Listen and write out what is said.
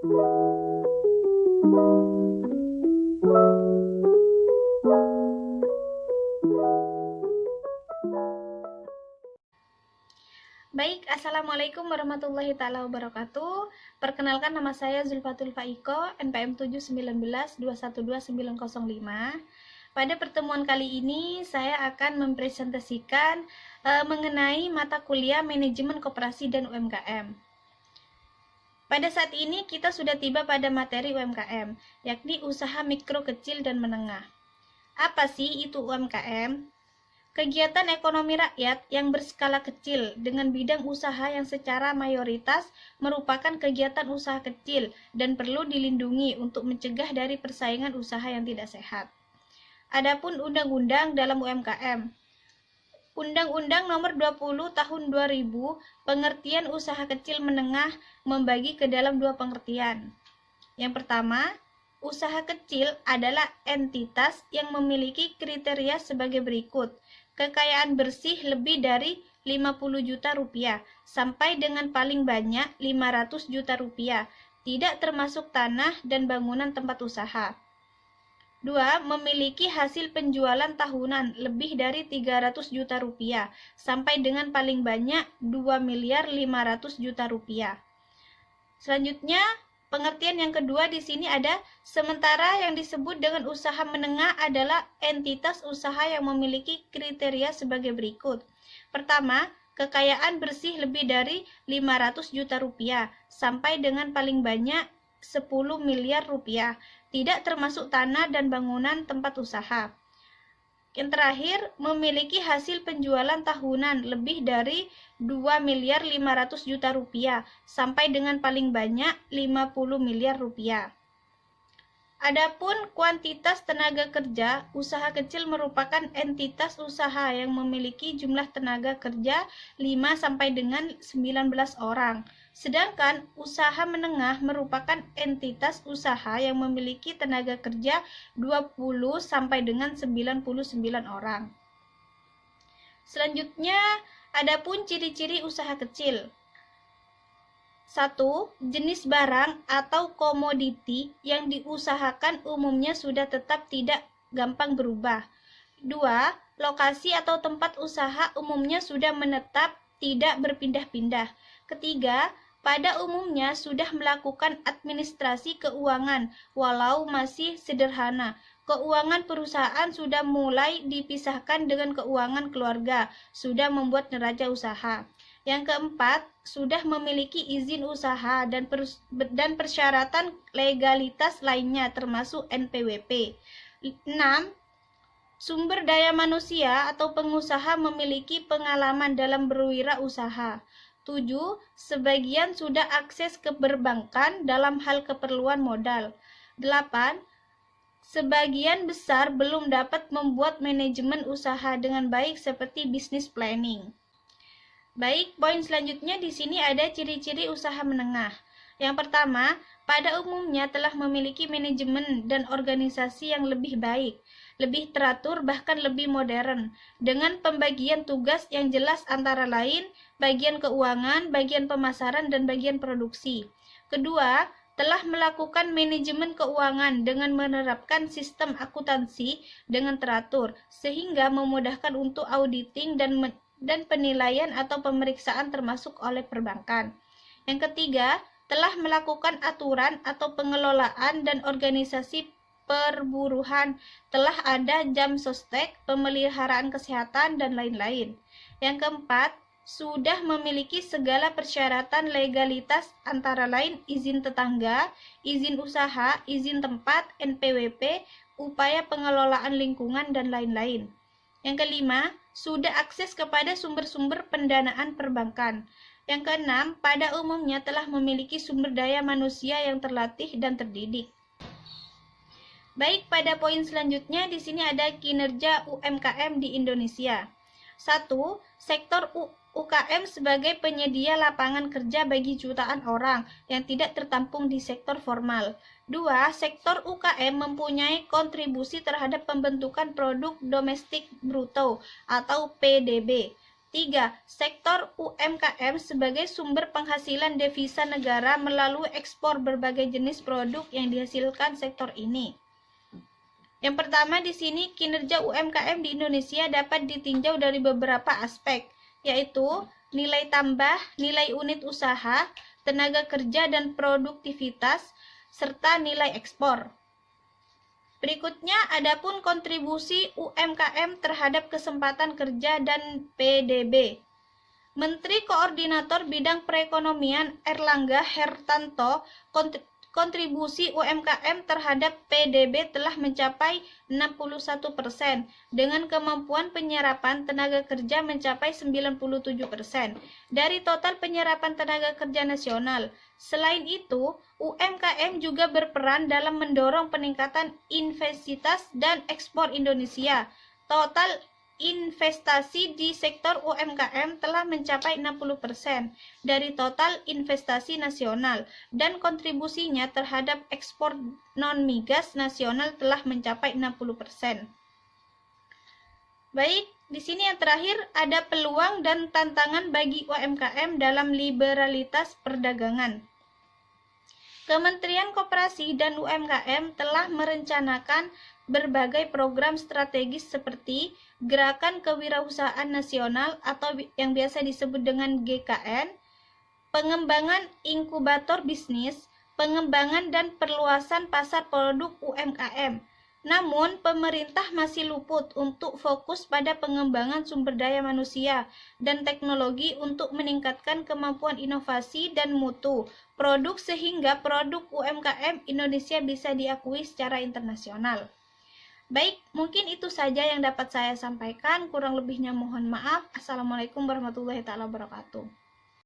Baik, Assalamualaikum warahmatullahi taala wabarakatuh. Perkenalkan, nama saya Zulfatul Faiko, NPM 719212905. Pada pertemuan kali ini saya akan mempresentasikan mengenai mata kuliah Manajemen Koperasi dan UMKM. Pada saat ini kita sudah tiba pada materi UMKM, yakni usaha mikro, kecil, dan menengah. Apa sih itu UMKM? Kegiatan ekonomi rakyat yang berskala kecil dengan bidang usaha yang secara mayoritas merupakan kegiatan usaha kecil dan perlu dilindungi untuk mencegah dari persaingan usaha yang tidak sehat. Adapun undang-undang dalam UMKM. Undang-Undang Nomor 20 Tahun 2000, pengertian usaha kecil menengah membagi ke dalam dua pengertian. Yang pertama, usaha kecil adalah entitas yang memiliki kriteria sebagai berikut. Kekayaan bersih lebih dari 50 juta rupiah sampai dengan paling banyak 500 juta rupiah, tidak termasuk tanah dan bangunan tempat usaha. 2. Memiliki hasil penjualan tahunan lebih dari 300 juta rupiah sampai dengan paling banyak 2 miliar 500 juta rupiah. Selanjutnya, pengertian yang kedua di sini ada, sementara yang disebut dengan usaha menengah adalah entitas usaha yang memiliki kriteria sebagai berikut. Pertama, kekayaan bersih lebih dari 500 juta rupiah sampai dengan paling banyak 10 miliar rupiah, tidak termasuk tanah dan bangunan tempat usaha. Yang terakhir, memiliki hasil penjualan tahunan lebih dari 2 miliar 500 juta rupiah sampai dengan paling banyak 50 miliar rupiah. Adapun kuantitas tenaga kerja, usaha kecil merupakan entitas usaha yang memiliki jumlah tenaga kerja 5 sampai dengan 19 orang. Sedangkan usaha menengah merupakan entitas usaha yang memiliki tenaga kerja 20 sampai dengan 99 orang. Selanjutnya, adapun ciri-ciri usaha kecil. 1. Jenis barang atau komoditi yang diusahakan umumnya sudah tetap, tidak gampang berubah. 2. Lokasi atau tempat usaha umumnya sudah menetap, tidak berpindah-pindah. Ketiga, pada umumnya sudah melakukan administrasi keuangan, walau masih sederhana. Keuangan perusahaan sudah mulai dipisahkan dengan keuangan keluarga, sudah membuat neraca usaha. Yang keempat, sudah memiliki izin usaha dan persyaratan legalitas lainnya termasuk NPWP. 6. Sumber daya manusia atau pengusaha memiliki pengalaman dalam berwirausaha. 7. Sebagian sudah akses ke perbankan dalam hal keperluan modal. 8. Sebagian besar belum dapat membuat manajemen usaha dengan baik seperti business planning. Baik, poin selanjutnya di sini ada ciri-ciri usaha menengah. Yang pertama, pada umumnya telah memiliki manajemen dan organisasi yang lebih baik, lebih teratur, bahkan lebih modern, dengan pembagian tugas yang jelas antara lain bagian keuangan, bagian pemasaran, dan bagian produksi. Kedua, telah melakukan manajemen keuangan dengan menerapkan sistem akuntansi dengan teratur, sehingga memudahkan untuk auditing dan penilaian atau pemeriksaan termasuk oleh perbankan. Yang ketiga, telah melakukan aturan atau pengelolaan dan organisasi perburuhan, telah ada jam sostek, pemeliharaan kesehatan, dan lain-lain. Yang keempat, sudah memiliki segala persyaratan legalitas antara lain izin tetangga, izin usaha, izin tempat, NPWP, upaya pengelolaan lingkungan, dan lain-lain. Yang kelima, sudah akses kepada sumber-sumber pendanaan perbankan. Yang keenam, pada umumnya telah memiliki sumber daya manusia yang terlatih dan terdidik. Baik, pada poin selanjutnya di sini ada kinerja UMKM di Indonesia. 1. Sektor UKM sebagai penyedia lapangan kerja bagi jutaan orang yang tidak tertampung di sektor formal. 2. Sektor UKM mempunyai kontribusi terhadap pembentukan produk domestik bruto atau PDB. 3. Sektor UMKM sebagai sumber penghasilan devisa negara melalui ekspor berbagai jenis produk yang dihasilkan sektor ini. Yang pertama di sini kinerja UMKM di Indonesia dapat ditinjau dari beberapa aspek, yaitu nilai tambah, nilai unit usaha, tenaga kerja dan produktivitas, serta nilai ekspor. Berikutnya, adapun kontribusi UMKM terhadap kesempatan kerja dan PDB. Menteri Koordinator Bidang Perekonomian Erlangga Hertanto, kontribusi UMKM terhadap PDB telah mencapai 61%, dengan kemampuan penyerapan tenaga kerja mencapai 97% dari total penyerapan tenaga kerja nasional. Selain itu, UMKM juga berperan dalam mendorong peningkatan investasi dan ekspor Indonesia. Total investasi di sektor UMKM telah mencapai 60% dari total investasi nasional dan kontribusinya terhadap ekspor non-migas nasional telah mencapai 60%. Baik, di sini yang terakhir ada peluang dan tantangan bagi UMKM dalam liberalitas perdagangan. Kementerian Koperasi dan UMKM telah merencanakan berbagai program strategis seperti Gerakan Kewirausahaan Nasional atau yang biasa disebut dengan GKN, pengembangan inkubator bisnis, pengembangan dan perluasan pasar produk UMKM. Namun, pemerintah masih luput untuk fokus pada pengembangan sumber daya manusia dan teknologi untuk meningkatkan kemampuan inovasi dan mutu produk sehingga produk UMKM Indonesia bisa diakui secara internasional. Baik, mungkin itu saja yang dapat saya sampaikan. Kurang lebihnya mohon maaf. Assalamualaikum warahmatullahi wabarakatuh.